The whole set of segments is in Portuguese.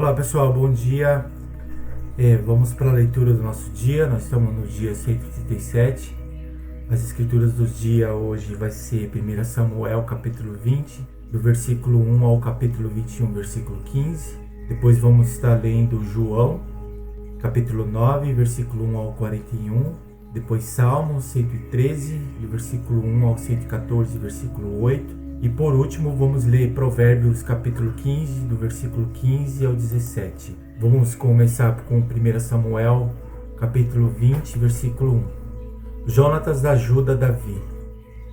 Olá pessoal, bom dia. Vamos para a leitura do nosso dia. Nós estamos no dia 137. As escrituras do dia hoje vai ser 1 Samuel capítulo 20, do versículo 1 ao capítulo 21, versículo 15. Depois vamos estar lendo João capítulo 9, versículo 1 ao 41. Depois Salmos 113, do versículo 1 ao 114, versículo 8. E por último, vamos ler Provérbios capítulo 15, do versículo 15 ao 17. Vamos começar com 1 Samuel capítulo 20, versículo 1. Jonatas ajuda Davi.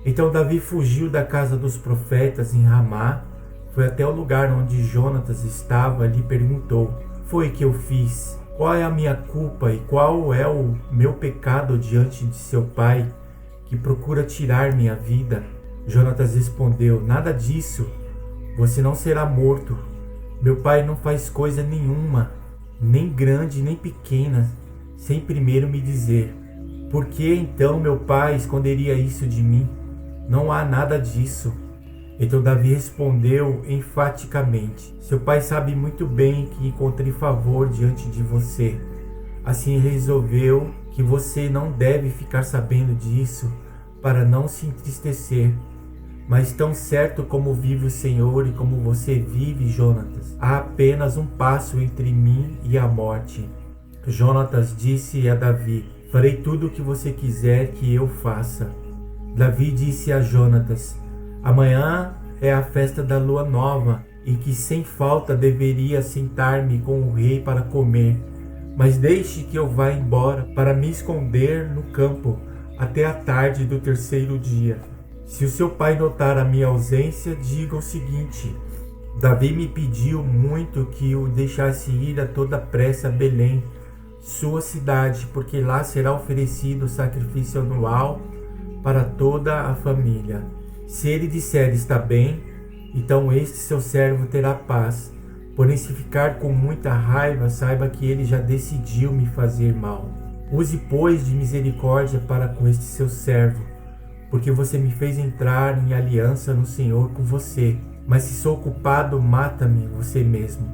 Então Davi fugiu da casa dos profetas em Ramá, foi até o lugar onde Jonatas estava e lhe perguntou: foi que eu fiz? Qual é a minha culpa e qual é o meu pecado diante de seu pai, que procura tirar minha vida? Jonatas respondeu: nada disso, você não será morto. Meu pai não faz coisa nenhuma, nem grande nem pequena, sem primeiro me dizer. Por que então meu pai esconderia isso de mim? Não há nada disso. Então Davi respondeu enfaticamente: seu pai sabe muito bem que encontrei favor diante de você. Assim resolveu que você não deve ficar sabendo disso, para não se entristecer. Mas tão certo como vive o Senhor e como você vive, Jonatas, há apenas um passo entre mim e a morte. Jonatas disse a Davi: farei tudo o que você quiser que eu faça. Davi disse a Jonatas: amanhã é a festa da lua nova, e que sem falta deveria sentar-me com o rei para comer. Mas deixe que eu vá embora para me esconder no campo até a tarde do terceiro dia. Se o seu pai notar a minha ausência, diga o seguinte: Davi me pediu muito que o deixasse ir a toda pressa a Belém, sua cidade, porque lá será oferecido o sacrifício anual para toda a família. Se ele disser está bem, então este seu servo terá paz. Porém, se ficar com muita raiva, saiba que ele já decidiu me fazer mal. Use, pois, de misericórdia para com este seu servo, porque você me fez entrar em aliança no Senhor com você. Mas se sou culpado, mata-me você mesmo,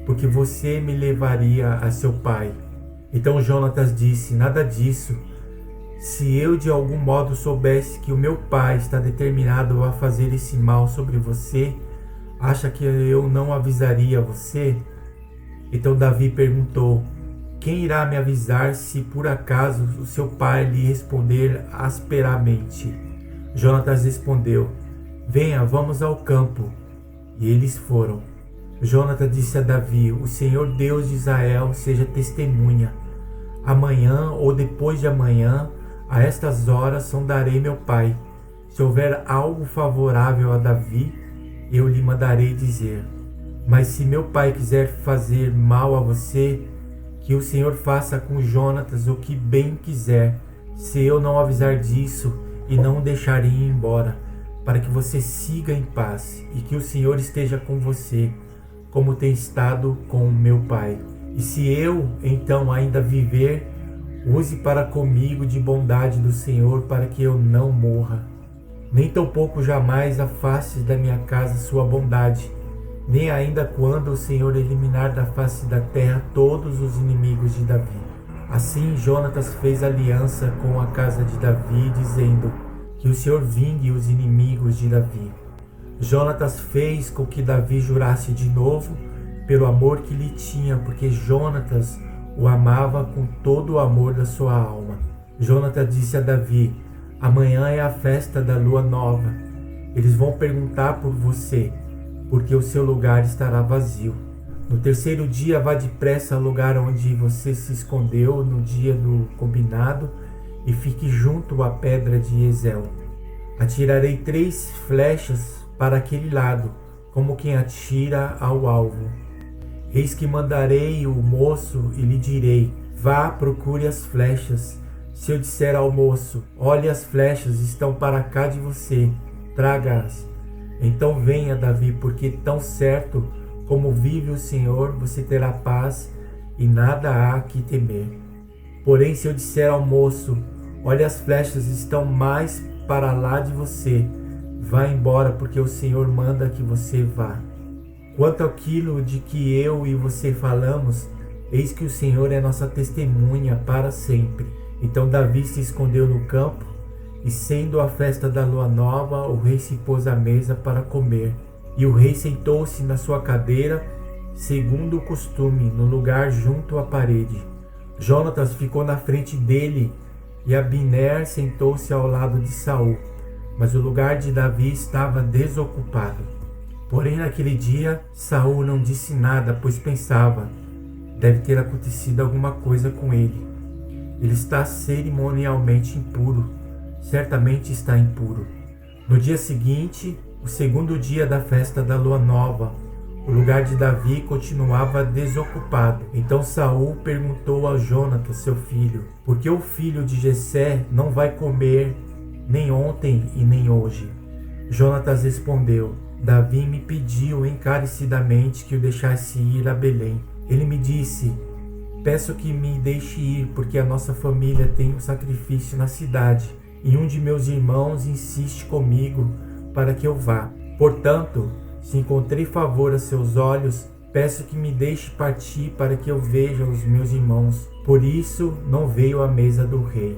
porque você me levaria a seu pai. Então Jonatas disse: nada disso. Se eu de algum modo soubesse que o meu pai está determinado a fazer esse mal sobre você, acha que eu não avisaria você? Então Davi perguntou: quem irá me avisar se por acaso o seu pai lhe responder asperamente? Jonatas respondeu: venha, vamos ao campo. E eles foram. Jonatas disse a Davi: o Senhor Deus de Israel seja testemunha. Amanhã ou depois de amanhã, a estas horas, sondarei meu pai. Se houver algo favorável a Davi, eu lhe mandarei dizer. Mas se meu pai quiser fazer mal a você, que o Senhor faça com Jonatas o que bem quiser, se eu não avisar disso e não o deixar ir embora, para que você siga em paz, e que o Senhor esteja com você, como tem estado com o meu pai. E se eu, então, ainda viver, use para comigo de bondade do Senhor, para que eu não morra. Nem tampouco jamais afaste da minha casa sua bondade, nem ainda quando o Senhor eliminar da face da terra todos os inimigos de Davi. Assim Jonatas fez aliança com a casa de Davi, dizendo: que o Senhor vingue os inimigos de Davi. Jonatas fez com que Davi jurasse de novo, pelo amor que lhe tinha, porque Jonatas o amava com todo o amor da sua alma. Jonatas disse a Davi: amanhã é a festa da lua nova. Eles vão perguntar por você, porque o seu lugar estará vazio. No terceiro dia, vá depressa ao lugar onde você se escondeu no dia do combinado e fique junto à pedra de Ezel. Atirarei 3 flechas para aquele lado, como quem atira ao alvo. Eis que mandarei o moço e lhe direi: vá, procure as flechas. Se eu disser ao moço: olhe, as flechas estão para cá de você, traga-as. Então venha, Davi, porque tão certo como vive o Senhor, você terá paz e nada há que temer. Porém, se eu disser ao moço: olha, as flechas estão mais para lá de você, vá embora, porque o Senhor manda que você vá. Quanto àquilo de que eu e você falamos, eis que o Senhor é nossa testemunha para sempre. Então Davi se escondeu no campo, e sendo a festa da lua nova, o rei se pôs à mesa para comer. E o rei sentou-se na sua cadeira, segundo o costume, no lugar junto à parede. Jonatas ficou na frente dele, e Abner sentou-se ao lado de Saul. Mas o lugar de Davi estava desocupado. Porém, naquele dia, Saul não disse nada, pois pensava: deve ter acontecido alguma coisa com ele. Ele está cerimonialmente impuro. Certamente está impuro. No dia seguinte, o segundo dia da festa da lua nova, o lugar de Davi continuava desocupado. Então Saul perguntou a Jonatas, seu filho: por que o filho de Jessé não vai comer nem ontem e nem hoje? Jonatas respondeu: Davi me pediu encarecidamente que o deixasse ir a Belém. Ele me disse: peço que me deixe ir, porque a nossa família tem um sacrifício na cidade, e um de meus irmãos insiste comigo para que eu vá. Portanto, se encontrei favor a seus olhos, peço que me deixe partir para que eu veja os meus irmãos. Por isso não veio à mesa do rei.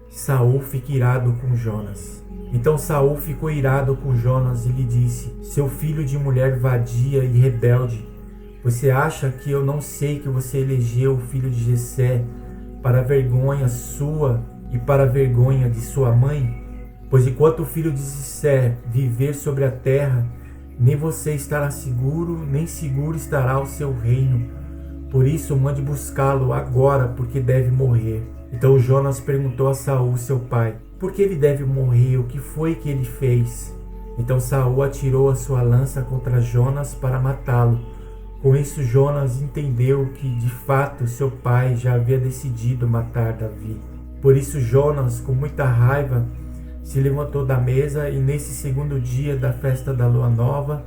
Saul fica irado com Jonas. Então Saul ficou irado com Jonas e lhe disse: seu filho de mulher vadia e rebelde, você acha que eu não sei que você elegeu o filho de Jessé para a vergonha sua e para a vergonha de sua mãe? Pois enquanto o filho de Jessé viver sobre a terra, nem você estará seguro, nem seguro estará o seu reino. Por isso mande buscá-lo agora, porque deve morrer. Então Jonas perguntou a Saul, seu pai: por que ele deve morrer? O que foi que ele fez? Então Saul atirou a sua lança contra Jonas para matá-lo. Com isso Jonas entendeu que de fato seu pai já havia decidido matar Davi. Por isso Jonas, com muita raiva, se levantou da mesa e nesse segundo dia da festa da lua nova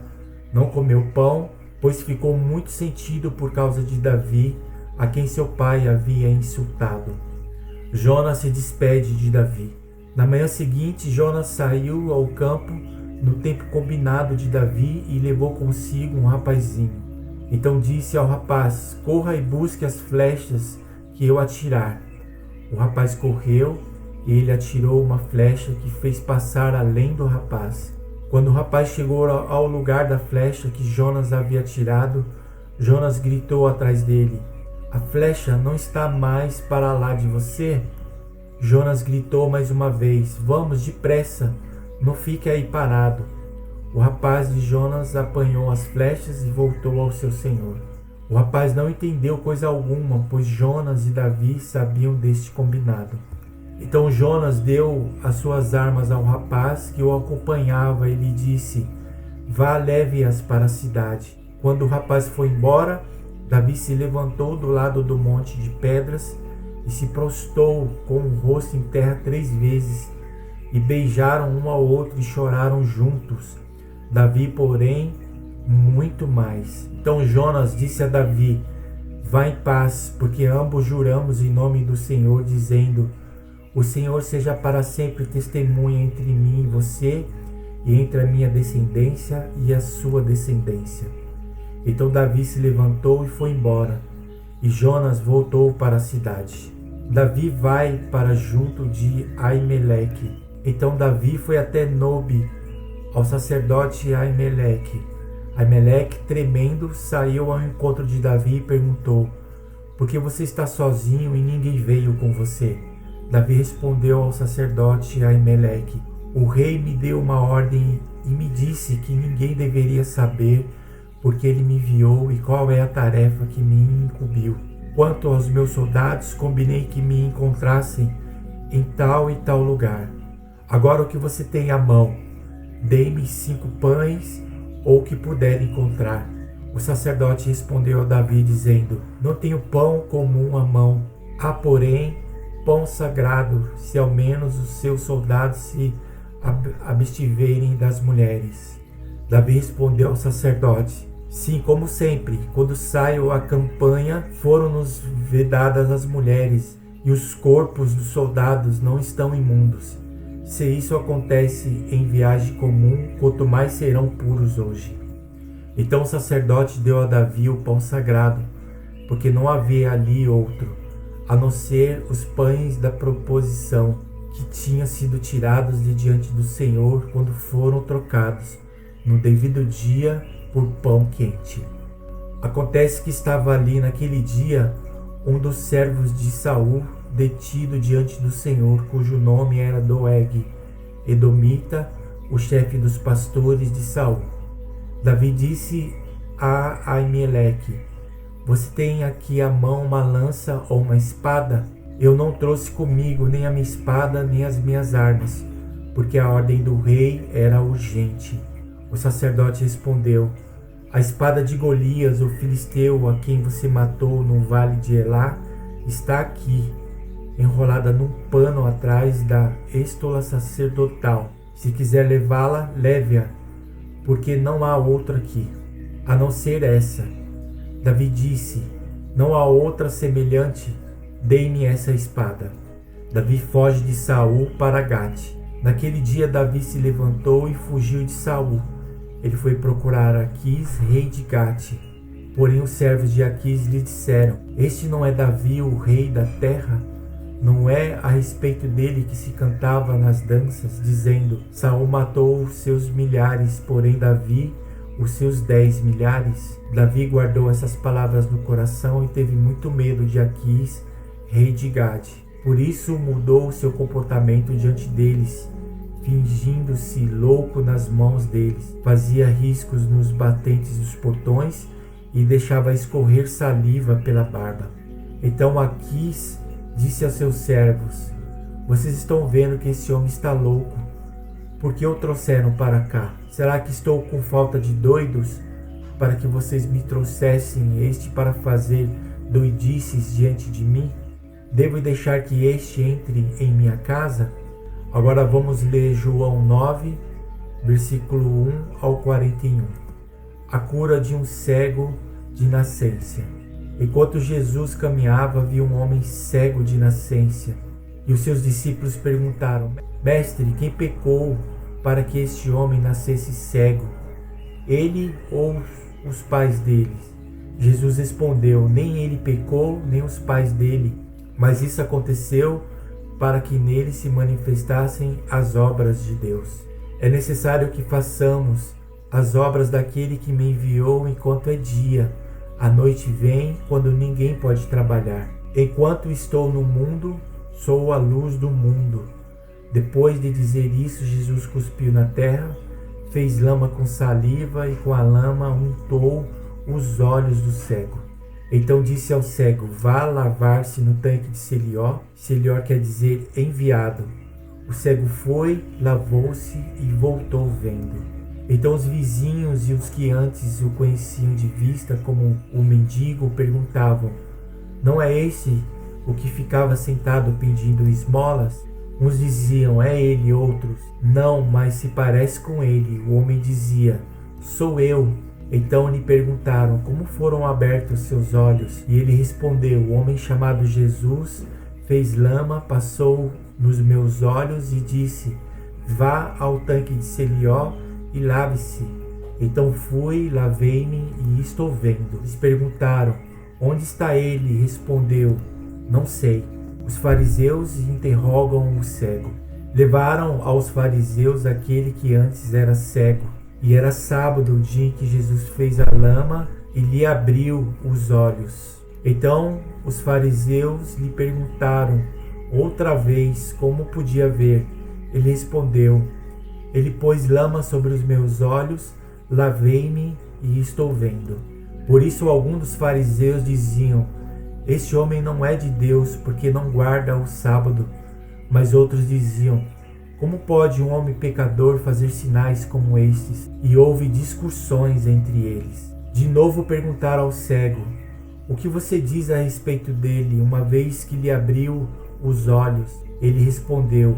não comeu pão, pois ficou muito sentido por causa de Davi, a quem seu pai havia insultado. Jonas se despede de Davi. Na manhã seguinte, Jonas saiu ao campo no tempo combinado de Davi e levou consigo um rapazinho. Então disse ao rapaz: corra e busque as flechas que eu atirar. O rapaz correu e ele atirou uma flecha que fez passar além do rapaz. Quando o rapaz chegou ao lugar da flecha que Jonas havia atirado, Jonas gritou atrás dele: a flecha não está mais para lá de você? Jonas gritou mais uma vez: vamos depressa, não fique aí parado. O rapaz de Jonas apanhou as flechas e voltou ao seu senhor. O rapaz não entendeu coisa alguma, pois Jonas e Davi sabiam deste combinado. Então Jonas deu as suas armas ao rapaz que o acompanhava e lhe disse: vá, leve-as para a cidade. Quando o rapaz foi embora, Davi se levantou do lado do monte de pedras e se prostrou com o rosto em terra 3 vezes, e beijaram um ao outro e choraram juntos. Davi, porém, muito mais. Então Jonas disse a Davi: vá em paz, porque ambos juramos em nome do Senhor, dizendo: o Senhor seja para sempre testemunha entre mim e você, e entre a minha descendência e a sua descendência. Então Davi se levantou e foi embora, e Jonas voltou para a cidade. Davi vai para junto de Aimeleque. Então Davi foi até Nobe, ao sacerdote Aimeleque. Aimeleque, tremendo, saiu ao encontro de Davi e perguntou: por que você está sozinho e ninguém veio com você? Davi respondeu ao sacerdote Aimeleque: o rei me deu uma ordem e me disse que ninguém deveria saber, porque ele me enviou e qual é a tarefa que me incumbiu. Quanto aos meus soldados, combinei que me encontrassem em tal e tal lugar. Agora o que você tem à mão? Dê-me 5 pães, ou o que puder encontrar. O sacerdote respondeu a Davi, dizendo: não tenho pão comum à mão. Há, porém, pão sagrado, se ao menos os seus soldados se abstiverem das mulheres. Davi respondeu ao sacerdote: sim, como sempre, quando saio à campanha, foram-nos vedadas as mulheres, e os corpos dos soldados não estão imundos. Se isso acontece em viagem comum, quanto mais serão puros hoje. Então o sacerdote deu a Davi o pão sagrado, porque não havia ali outro, a não ser os pães da proposição, que tinham sido tirados de diante do Senhor quando foram trocados, no devido dia, por pão quente. Acontece que estava ali naquele dia um dos servos de Saul, detido diante do Senhor, cujo nome era Doeg, edomita, o chefe dos pastores de Saul. Davi disse a Aimeleque: você tem aqui à mão uma lança ou uma espada? Eu não trouxe comigo nem a minha espada nem as minhas armas, porque a ordem do rei era urgente. O sacerdote respondeu: a espada de Golias, o filisteu, a quem você matou no vale de Elá, está aqui, enrolada num pano atrás da estola sacerdotal. Se quiser levá-la, leve-a, porque não há outra aqui, a não ser essa. Davi disse: não há outra semelhante, dei-me essa espada. Davi foge de Saul para Gate. Naquele dia Davi se levantou e fugiu de Saul. Ele foi procurar Aquis, rei de Gate. Porém os servos de Aquis lhe disseram: este não é Davi, o rei da terra? Não é a respeito dele que se cantava nas danças, dizendo: Saul matou os seus milhares, porém Davi os seus 10 milhares? Davi guardou essas palavras no coração e teve muito medo de Aquis, rei de Gade. Por isso mudou o seu comportamento diante deles, fingindo-se louco nas mãos deles. Fazia riscos nos batentes dos portões e deixava escorrer saliva pela barba. Então Aquis disse aos seus servos: vocês estão vendo que esse homem está louco. Por que o trouxeram para cá? Será que estou com falta de doidos para que vocês me trouxessem este para fazer doidices diante de mim? Devo deixar que este entre em minha casa? Agora vamos ler João 9, versículo 1 ao 41. A cura de um cego de nascença. Enquanto Jesus caminhava, viu um homem cego de nascença. E os seus discípulos perguntaram: Mestre, quem pecou para que este homem nascesse cego? Ele ou os pais dele? Jesus respondeu: nem ele pecou, nem os pais dele, mas isso aconteceu para que nele se manifestassem as obras de Deus. É necessário que façamos as obras daquele que me enviou enquanto é dia. A noite vem quando ninguém pode trabalhar. Enquanto estou no mundo, sou a luz do mundo. Depois de dizer isso, Jesus cuspiu na terra, fez lama com saliva e com a lama untou os olhos do cego. Então disse ao cego: vá lavar-se no tanque de Selió. Selió quer dizer enviado. O cego foi, lavou-se e voltou vendo. Então os vizinhos e os que antes o conheciam de vista como um mendigo perguntavam: não é esse o que ficava sentado pedindo esmolas? Uns diziam: é ele, outros: não, mas se parece com ele. O homem dizia: sou eu. Então lhe perguntaram: como foram abertos seus olhos? E ele respondeu: o homem chamado Jesus fez lama, passou nos meus olhos e disse: vá ao tanque de Selió e lave-se. Então fui, lavei-me e estou vendo. Eles perguntaram: onde está ele? Respondeu: não sei. Os fariseus interrogam o cego. Levaram aos fariseus aquele que antes era cego. E era sábado, o dia em que Jesus fez a lama e lhe abriu os olhos. Então os fariseus lhe perguntaram outra vez como podia ver. Ele respondeu: ele pôs lama sobre os meus olhos, lavei-me e estou vendo. Por isso alguns dos fariseus diziam: este homem não é de Deus, porque não guarda o sábado. Mas outros diziam: como pode um homem pecador fazer sinais como estes? E houve discussões entre eles. De novo perguntaram ao cego: o que você diz a respeito dele, uma vez que lhe abriu os olhos? Ele respondeu: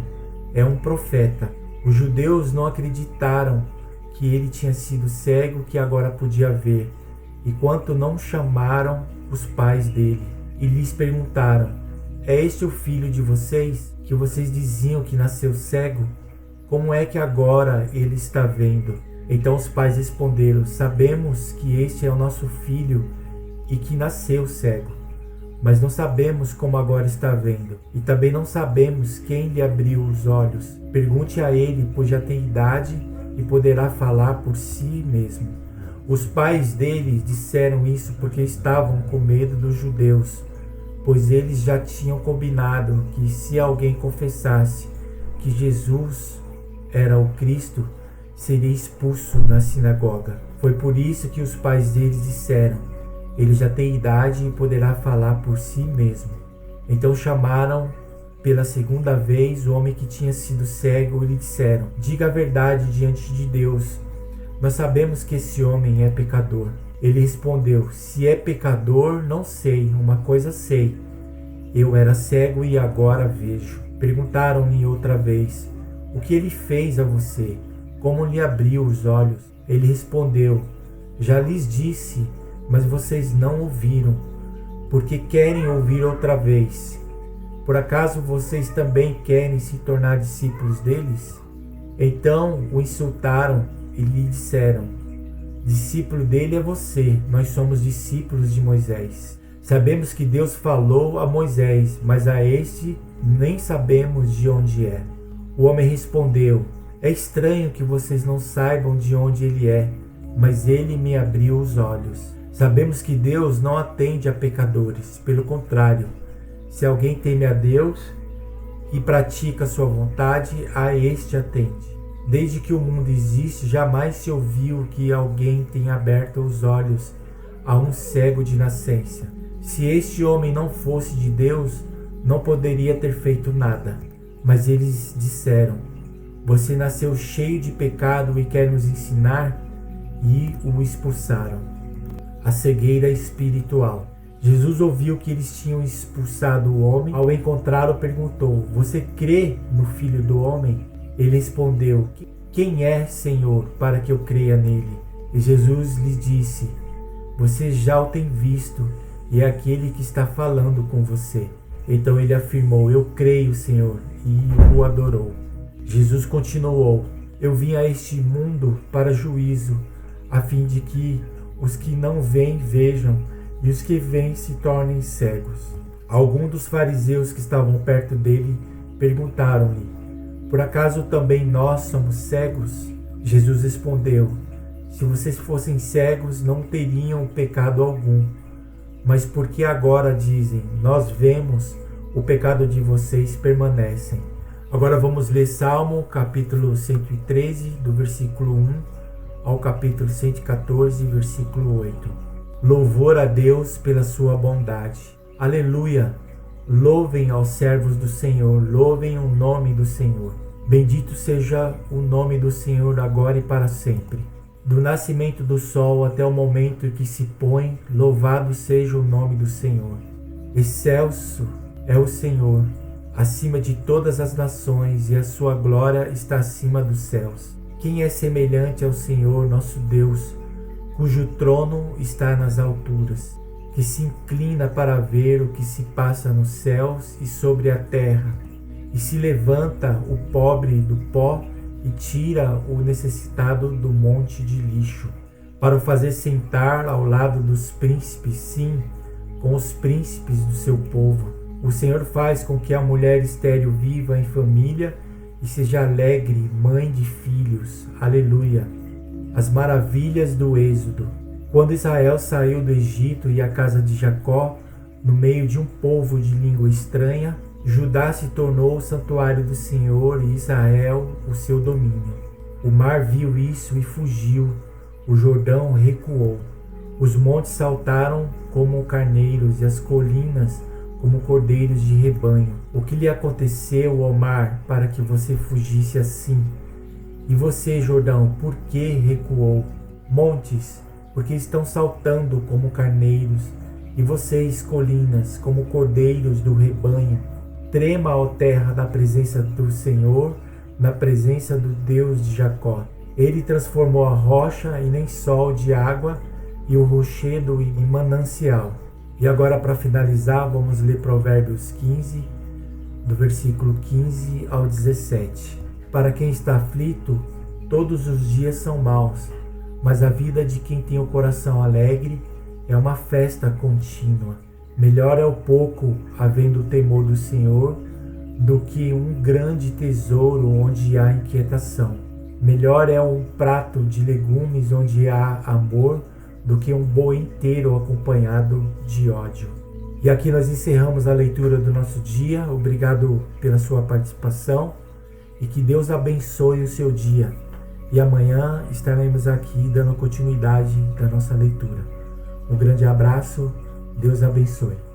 é um profeta. Os judeus não acreditaram que ele tinha sido cego, que agora podia ver, enquanto não chamaram os pais dele. E lhes perguntaram: é este o filho de vocês, que vocês diziam que nasceu cego? Como é que agora ele está vendo? Então os pais responderam: sabemos que este é o nosso filho e que nasceu cego, mas não sabemos como agora está vendo, e também não sabemos quem lhe abriu os olhos. Pergunte a ele, pois já tem idade e poderá falar por si mesmo. Os pais dele disseram isso porque estavam com medo dos judeus, pois eles já tinham combinado que se alguém confessasse que Jesus era o Cristo, seria expulso na sinagoga. Foi por isso que os pais deles disseram: ele já tem idade e poderá falar por si mesmo. Então chamaram pela segunda vez o homem que tinha sido cego e lhe disseram: diga a verdade diante de Deus. Nós sabemos que esse homem é pecador. Ele respondeu: se é pecador, não sei. Uma coisa sei: eu era cego e agora vejo. Perguntaram-lhe outra vez: o que ele fez a você? Como lhe abriu os olhos? Ele respondeu: já lhes disse, mas vocês não ouviram, porque querem ouvir outra vez. Por acaso vocês também querem se tornar discípulos deles? Então o insultaram e lhe disseram: discípulo dele é você, nós somos discípulos de Moisés. Sabemos que Deus falou a Moisés, mas a este nem sabemos de onde é. O homem respondeu: é estranho que vocês não saibam de onde ele é, mas ele me abriu os olhos. Sabemos que Deus não atende a pecadores, pelo contrário, se alguém teme a Deus e pratica sua vontade, a este atende. Desde que o mundo existe, jamais se ouviu que alguém tenha aberto os olhos a um cego de nascença. Se este homem não fosse de Deus, não poderia ter feito nada. Mas eles disseram: você nasceu cheio de pecado e quer nos ensinar? E o expulsaram. A cegueira espiritual. Jesus ouviu que eles tinham expulsado o homem. Ao encontrá-lo, perguntou: você crê no Filho do Homem? Ele respondeu: quem é, Senhor, para que eu creia nele? E Jesus lhe disse: você já o tem visto, e é aquele que está falando com você. Então ele afirmou: eu creio, Senhor, e o adorou. Jesus continuou: eu vim a este mundo para juízo, a fim de que os que não veem vejam, e os que veem se tornem cegos. Alguns dos fariseus que estavam perto dele perguntaram-lhe: por acaso também nós somos cegos? Jesus respondeu: se vocês fossem cegos, não teriam pecado algum. Mas porque agora dizem, nós vemos, o pecado de vocês permanece. Agora vamos ler Salmo capítulo 113, do versículo 1 ao capítulo 114, versículo 8. Louvor a Deus pela sua bondade. Aleluia! Louvem aos servos do Senhor, louvem o nome do Senhor. Bendito seja o nome do Senhor agora e para sempre. Do nascimento do sol até o momento em que se põe, louvado seja o nome do Senhor. Excelso é o Senhor, acima de todas as nações, e a sua glória está acima dos céus. Quem é semelhante ao Senhor nosso Deus, cujo trono está nas alturas, que se inclina para ver o que se passa nos céus e sobre a terra, e se levanta o pobre do pó e tira o necessitado do monte de lixo, para o fazer sentar ao lado dos príncipes, sim, com os príncipes do seu povo. O Senhor faz com que a mulher estéril viva em família e seja alegre, mãe de filhos. Aleluia! As maravilhas do Êxodo. Quando Israel saiu do Egito e a casa de Jacó, no meio de um povo de língua estranha, Judá se tornou o santuário do Senhor e Israel o seu domínio. O mar viu isso e fugiu, o Jordão recuou. Os montes saltaram como carneiros e as colinas como cordeiros de rebanho. O que lhe aconteceu ao mar para que você fugisse assim? E você, Jordão, por que recuou? Montes, porque estão saltando como carneiros, e vocês, colinas, como cordeiros do rebanho. Trema, ó terra, na presença do Senhor, na presença do Deus de Jacó. Ele transformou a rocha em lençol de água e o rochedo em manancial. E agora, para finalizar, vamos ler Provérbios 15, do versículo 15 ao 17. Para quem está aflito, todos os dias são maus, mas a vida de quem tem o coração alegre é uma festa contínua. Melhor é o pouco, havendo o temor do Senhor, do que um grande tesouro onde há inquietação. Melhor é um prato de legumes onde há amor, do que um boi inteiro acompanhado de ódio. E aqui nós encerramos a leitura do nosso dia. Obrigado pela sua participação e que Deus abençoe o seu dia. E amanhã estaremos aqui dando continuidade da nossa leitura. Um grande abraço, Deus abençoe.